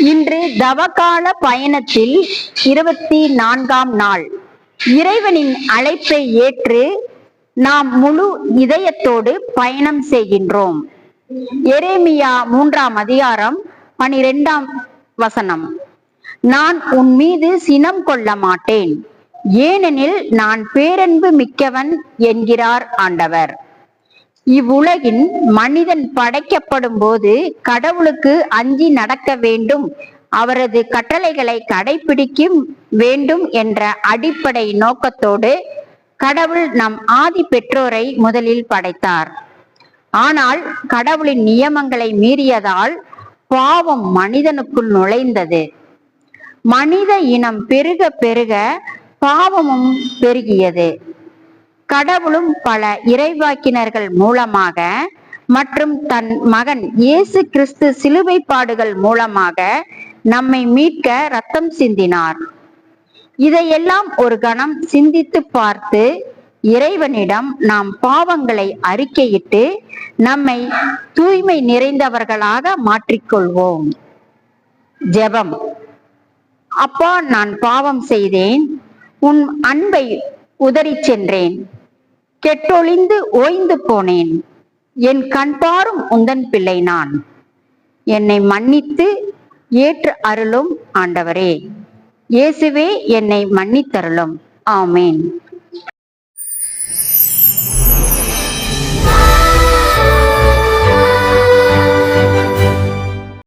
இன்று தவகால பயணத்தில் 24ஆம் நாள். இறைவனின் அழைப்பை ஏற்று நாம் முழு இதயத்தோடு பயணம் செய்கின்றோம். எரேமியா 3ஆம் அதிகாரம் 12ஆம் வசனம். நான் உன் மீது சினம் கொள்ள மாட்டேன், ஏனெனில் நான் பேரன்பு மிக்கவன் என்கிறார் ஆண்டவர். இவ்வுலகின் மனிதன் படைக்கப்படும் போது கடவுளுக்கு அஞ்சி நடக்க வேண்டும், அவரது கட்டளைகளை கடைபிடிக்க வேண்டும் என்ற அடிப்படை நோக்கத்தோடு கடவுள் நம் ஆதி பெற்றோரை முதலில் படைத்தார். ஆனால் கடவுளின் நியமங்களை மீறியதால் பாவம் மனிதனுக்குள் நுழைந்தது. மனித இனம் பெருக பெருக பாவமும் பெருகியது. கடவுளும் பல இறைவாக்கினர்கள் மூலமாக மற்றும் தன் மகன் இயேசு கிறிஸ்து சிலுவை பாடுகள் மூலமாக நம்மை மீட்க ரத்தம் சிந்தினார். இதையெல்லாம் ஒரு கணம் சிந்தித்து பார்த்து இறைவனிடம் நாம் பாவங்களை அறிக்கையிட்டு நம்மை தூய்மை நிறைந்தவர்களாக மாற்றிக்கொள்வோம். ஜெபம். அப்பா, நான் பாவம் செய்தேன், உன் அன்பை உதறி சென்றேன், கெட்டொழிந்து ஓய்ந்து போனேன். என் கண்பாரும் உந்தன் பிள்ளை நான். என்னை மன்னித்து ஏற்று அருளும் ஆண்டவரே. இயேசுவே, என்னை மன்னித்தருளும். ஆமேன்.